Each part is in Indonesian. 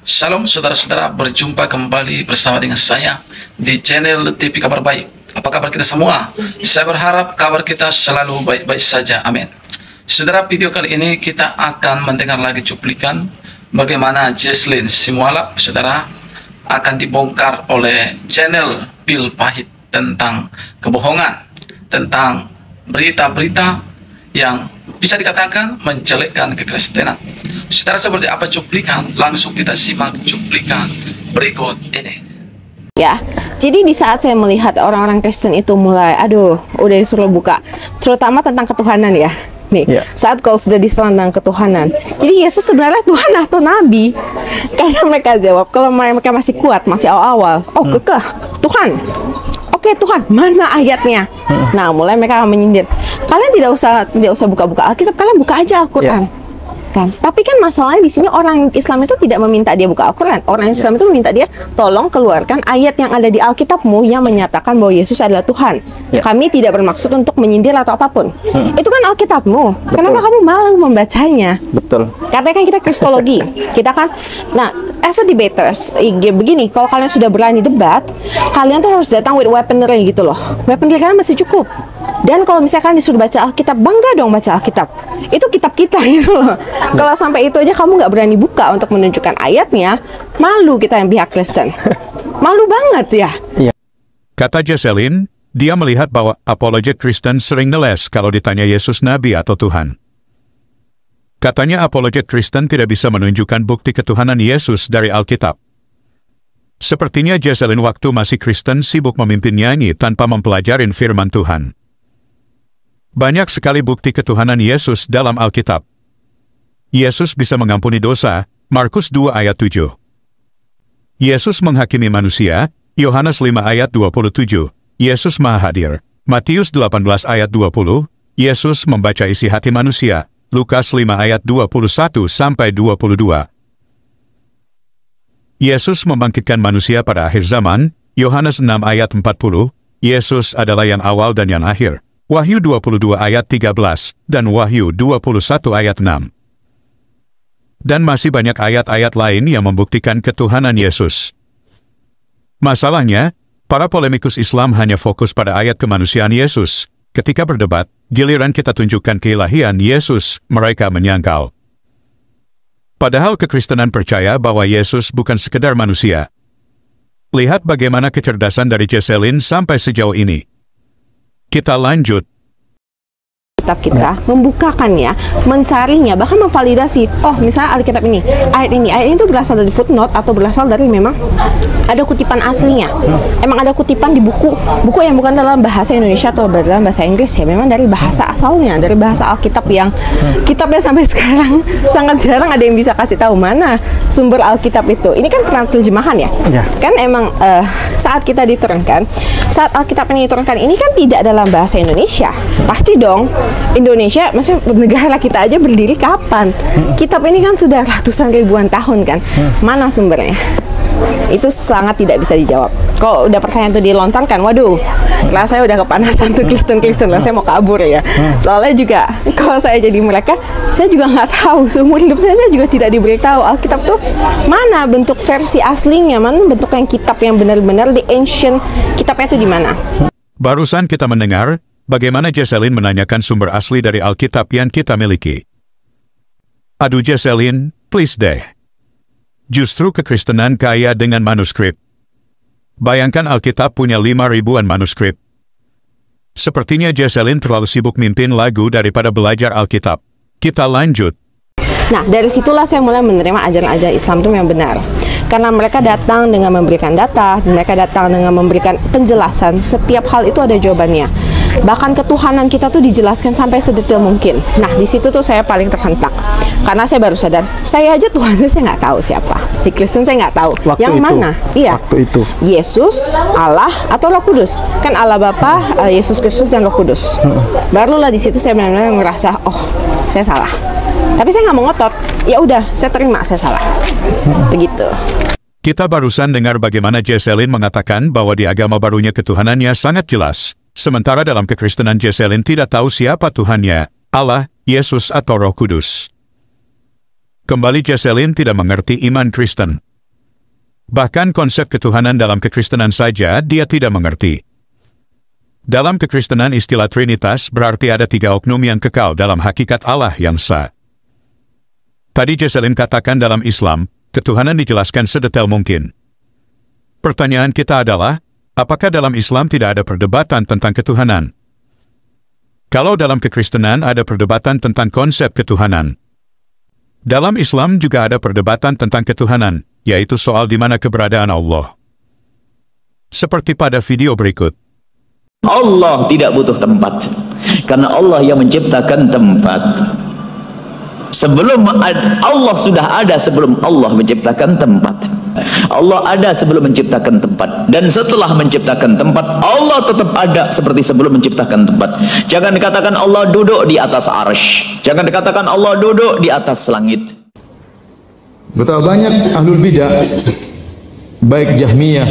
Shalom saudara-saudara, berjumpa kembali bersama dengan saya di channel TV Kabar Baik. Apa kabar kita semua? Saya berharap kabar kita selalu baik-baik saja, amin. Saudara, video kali ini kita akan mendengar lagi cuplikan bagaimana Jesslyn Simualap, saudara, akan dibongkar oleh channel Pil Pahit tentang kebohongan, tentang berita-berita yang bisa dikatakan menjelekkan kekristenan. Saudara, seperti apa cuplikan? Langsung kita simak cuplikan berikut ini. Ya, jadi di saat saya melihat orang-orang Kristen itu mulai, udah disuruh buka, terutama tentang ketuhanan ya. Nih, saat kalau sudah diserang tentang ketuhanan, jadi Yesus sebenarnya Tuhan atau Nabi? Karena mereka jawab, kalau mereka masih kuat, masih awal-awal, kekeh, Tuhan. Oke Tuhan, mana ayatnya? Nah, mulai mereka menyindir. Kalian tidak usah buka-buka Alkitab, kalian buka aja Al-Quran. Kan? Tapi kan masalahnya di sini orang Islam itu tidak meminta dia buka Al-Quran. Orang Islam itu meminta dia tolong keluarkan ayat yang ada di Alkitabmu yang menyatakan bahwa Yesus adalah Tuhan. Kami tidak bermaksud untuk menyindir atau apapun. Itu kan Alkitabmu. Kenapa kamu malu membacanya? Betul. Katanya kan kita kristologi. Kita kan, nah, as a debaters, begini, kalau kalian sudah berani debat, kalian tuh harus datang with weaponry gitu loh. Weaponry kalian masih cukup. Dan kalau misalkan disuruh baca Alkitab, bangga dong baca Alkitab. Itu kitab kita gitu loh. Kalau sampai itu aja kamu nggak berani buka untuk menunjukkan ayatnya, malu kita yang pihak Kristen. Malu banget ya. Kata Jesslyn, dia melihat bahwa apologet Kristen sering ngeles kalau ditanya Yesus Nabi atau Tuhan. Katanya apologet Kristen tidak bisa menunjukkan bukti ketuhanan Yesus dari Alkitab. Sepertinya Jesslyn waktu masih Kristen sibuk memimpin nyanyi tanpa mempelajari firman Tuhan. Banyak sekali bukti ketuhanan Yesus dalam Alkitab. Yesus bisa mengampuni dosa, Markus 2 ayat 7. Yesus menghakimi manusia, Yohanes 5 ayat 27. Yesus Maha Hadir, Matius 18 ayat 20. Yesus membaca isi hati manusia, Lukas 5 ayat 21 sampai 22. Yesus membangkitkan manusia pada akhir zaman, Yohanes 6 ayat 40. Yesus adalah yang awal dan yang akhir, Wahyu 22 ayat 13, dan Wahyu 21 ayat 6. Dan masih banyak ayat-ayat lain yang membuktikan ketuhanan Yesus. Masalahnya, para polemikus Islam hanya fokus pada ayat kemanusiaan Yesus. Ketika berdebat, giliran kita tunjukkan keilahian Yesus, mereka menyangkal. Padahal kekristenan percaya bahwa Yesus bukan sekedar manusia. Lihat bagaimana kecerdasan dari Jesslyn sampai sejauh ini. Kita lanjut. Kitab kita, membukakannya, mencarinya, bahkan memvalidasi. Oh, misalnya Alkitab ini, ayat ini itu berasal dari footnote atau berasal dari memang ada kutipan aslinya. Emang ada kutipan di buku yang bukan dalam bahasa Indonesia atau dalam bahasa Inggris ya, memang dari bahasa asalnya, dari bahasa Alkitab yang kitabnya sampai sekarang sangat jarang ada yang bisa kasih tahu mana sumber Alkitab itu. Ini kan terjemahan ya. Kan emang saat kita diturunkan, saat Alkitab ini diturunkan, ini kan tidak dalam bahasa Indonesia. Pasti dong. Indonesia, maksudnya negara kita aja berdiri kapan? Kitab ini kan sudah ratusan ribuan tahun kan? Mana sumbernya? Itu sangat tidak bisa dijawab. Kalau udah pertanyaan itu dilontarkan, waduh, kelas saya udah kepanasan tuh Kristen lah, saya mau kabur ya. Soalnya juga kalau saya jadi mereka, saya juga nggak tahu, seumur hidup saya juga tidak diberitahu Alkitab tuh mana bentuk versi aslinya, mana bentuk yang kitab yang benar-benar the ancient kitabnya itu di mana. Barusan kita mendengar bagaimana Jesslyn menanyakan sumber asli dari Alkitab yang kita miliki. Aduh Jesslyn, please deh. Justru kekristenan kaya dengan manuskrip. Bayangkan Alkitab punya 5.000-an manuskrip. Sepertinya Jesslyn terlalu sibuk mimpin lagu daripada belajar Alkitab. Kita lanjut. Nah, dari situlah saya mulai menerima ajaran-ajaran Islam itu yang benar. Karena mereka datang dengan memberikan data, mereka datang dengan memberikan penjelasan, setiap hal itu ada jawabannya. Bahkan ketuhanan kita tuh dijelaskan sampai sedetail mungkin. Nah, di situ tuh saya paling terhentak. Karena saya baru sadar, saya aja Tuhan saya nggak tahu siapa. Di Kristen saya nggak tahu. Waktu yang itu, mana? Iya. Waktu itu. Yesus, Allah, atau Roh Kudus. Kan Allah Bapa, Yesus Kristus, dan Roh Kudus. Barulah di situ saya benar-benar merasa, oh, saya salah. Tapi saya nggak mau ngotot. Ya udah, saya terima saya salah. Begitu. Kita barusan dengar bagaimana Jesslyn mengatakan bahwa di agama barunya ketuhanannya sangat jelas. Sementara dalam kekristenan Jesslyn tidak tahu siapa Tuhannya, Allah, Yesus atau Roh Kudus. Kembali Jesslyn tidak mengerti iman Kristen. Bahkan konsep ketuhanan dalam kekristenan saja dia tidak mengerti. Dalam kekristenan istilah Trinitas berarti ada 3 oknum yang kekal dalam hakikat Allah yang sah. Tadi Jesselyn katakan dalam Islam, ketuhanan dijelaskan sedetail mungkin. Pertanyaan kita adalah, apakah dalam Islam tidak ada perdebatan tentang ketuhanan? Kalau dalam kekristenan ada perdebatan tentang konsep ketuhanan. Dalam Islam juga ada perdebatan tentang ketuhanan, yaitu soal di mana keberadaan Allah. Seperti pada video berikut. Allah tidak butuh tempat, karena Allah yang menciptakan tempat. Sebelum Allah sudah ada sebelum Allah menciptakan tempat. Allah ada sebelum menciptakan tempat, dan setelah menciptakan tempat Allah tetap ada seperti sebelum menciptakan tempat. Jangan dikatakan Allah duduk di atas arsy, jangan dikatakan Allah duduk di atas langit. Betapa banyak ahlul bidah, baik Jahmiyah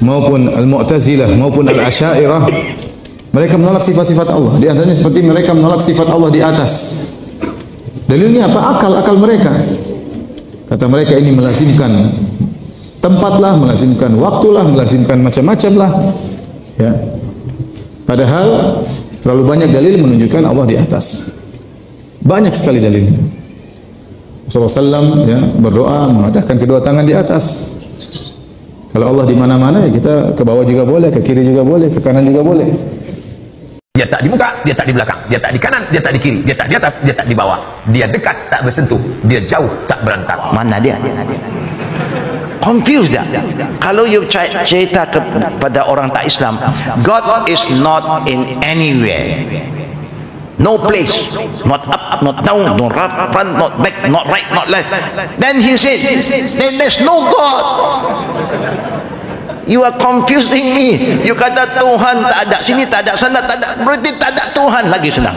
maupun Al-Mu'tazilah maupun Al-Asy'ariyah, mereka menolak sifat-sifat Allah. Di antaranya seperti mereka menolak sifat Allah di atas. Dalilnya apa? Akal mereka. Kata mereka ini melazimkan tempat lah, melazimkan waktu lah, melazimkan macam-macam lah. Ya. Padahal terlalu banyak dalil menunjukkan Allah di atas. Banyak sekali dalil. Rasulullah SAW ya, berdoa mengadahkan kedua tangan di atas. Kalau Allah di mana-mana, ya kita ke bawah juga boleh, ke kiri juga boleh, ke kanan juga boleh. Dia tak di muka, dia tak di belakang, dia tak di kanan, dia tak di kiri, dia tak di atas, dia tak di bawah. Dia dekat, tak bersentuh, dia jauh, tak berantak. Mana dia? Confused dah. Kalau you cerita kepada orang tak Islam, God is not in anywhere. No place, not up, not down, not front, not back, not right, not left. Then he said, then there's no God. You are confusing me. You kata Tuhan tak ada sini, tak ada sana, tak ada, berarti tak ada Tuhan lagi senang.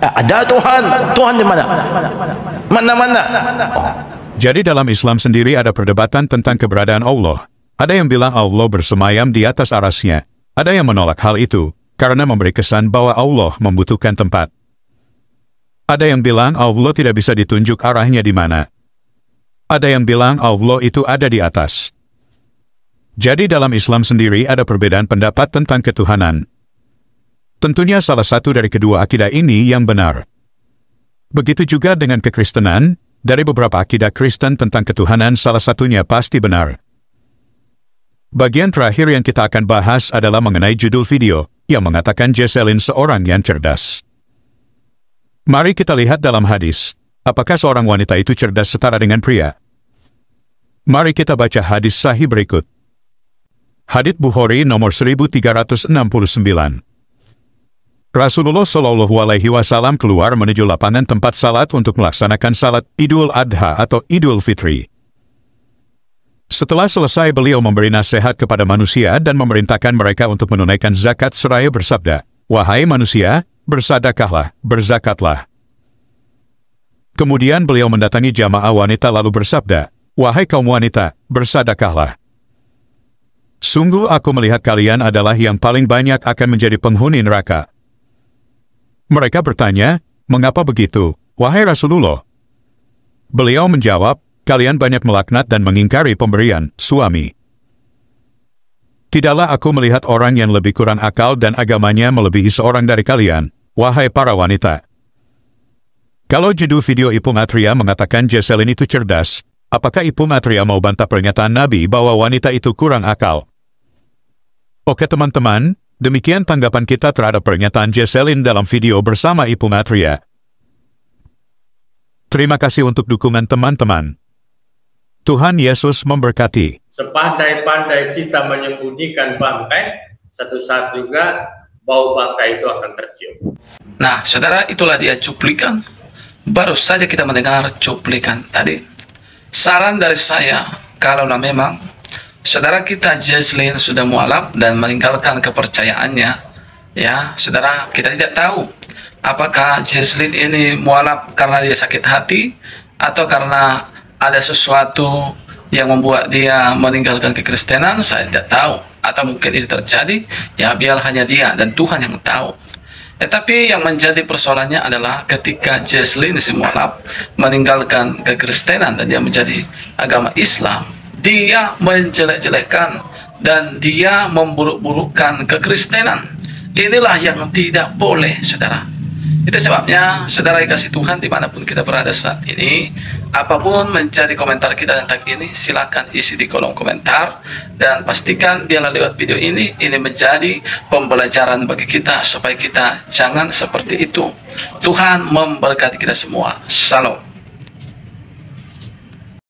Ada Tuhan. Tuhan di mana? Mana-mana. Jadi dalam Islam sendiri ada perdebatan tentang keberadaan Allah. Ada yang bilang Allah bersemayam di atas arasnya. Ada yang menolak hal itu karena memberi kesan bahwa Allah membutuhkan tempat. Ada yang bilang Allah tidak bisa ditunjuk arahnya di mana. Ada yang bilang Allah itu ada di atas. Jadi dalam Islam sendiri ada perbedaan pendapat tentang ketuhanan. Tentunya salah satu dari kedua akidah ini yang benar. Begitu juga dengan kekristenan, dari beberapa akidah Kristen tentang ketuhanan salah satunya pasti benar. Bagian terakhir yang kita akan bahas adalah mengenai judul video, yang mengatakan Jesselyn seorang yang cerdas. Mari kita lihat dalam hadis, apakah seorang wanita itu cerdas setara dengan pria? Mari kita baca hadis sahih berikut. Hadits Bukhari nomor 1369. Rasulullah Shallallahu Alaihi Wasallam keluar menuju lapangan tempat salat untuk melaksanakan salat Idul Adha atau Idul Fitri. Setelah selesai beliau memberi nasihat kepada manusia dan memerintahkan mereka untuk menunaikan zakat seraya bersabda, "Wahai manusia, bersedekahlah, berzakatlah." Kemudian beliau mendatangi jamaah wanita lalu bersabda, "Wahai kaum wanita, bersedekahlah. Sungguh aku melihat kalian adalah yang paling banyak akan menjadi penghuni neraka." Mereka bertanya, "Mengapa begitu, wahai Rasulullah?" Beliau menjawab, "Kalian banyak melaknat dan mengingkari pemberian suami. Tidaklah aku melihat orang yang lebih kurang akal dan agamanya melebihi seorang dari kalian, wahai para wanita." Kalau judul video Ipung Atria mengatakan Jesselyn itu cerdas, apakah Ipung Atria mau bantah pernyataan Nabi bahwa wanita itu kurang akal? Oke teman-teman, demikian tanggapan kita terhadap pernyataan Jesselyn dalam video bersama Ipung Atria. Terima kasih untuk dukungan teman-teman. Tuhan Yesus memberkati. Sepandai-pandai kita menyembunyikan bangkai, satu saat juga bau bangkai itu akan tercium. Nah, saudara, itulah dia cuplikan. Baru saja kita mendengar cuplikan tadi. Saran dari saya, kalau memang saudara kita Jesselyn sudah mualaf dan meninggalkan kepercayaannya, ya, saudara, kita tidak tahu apakah Jesselyn ini mualaf karena dia sakit hati atau karena ada sesuatu yang membuat dia meninggalkan kekristenan, saya tidak tahu. Atau mungkin itu terjadi, ya biar hanya dia dan Tuhan yang tahu. Tetapi yang menjadi persoalannya adalah ketika Jesselyn si mualaf meninggalkan kekristenan dan dia menjadi agama Islam, dia menjelek-jelekan dan dia memburuk-burukkan kekristenan. Inilah yang tidak boleh, saudara. Itu sebabnya, saudara kasih Tuhan, dimanapun kita berada saat ini, apapun menjadi komentar kita tentang ini, silakan isi di kolom komentar. Dan pastikan biarlah lewat video ini menjadi pembelajaran bagi kita, supaya kita jangan seperti itu. Tuhan memberkati kita semua. Shalom.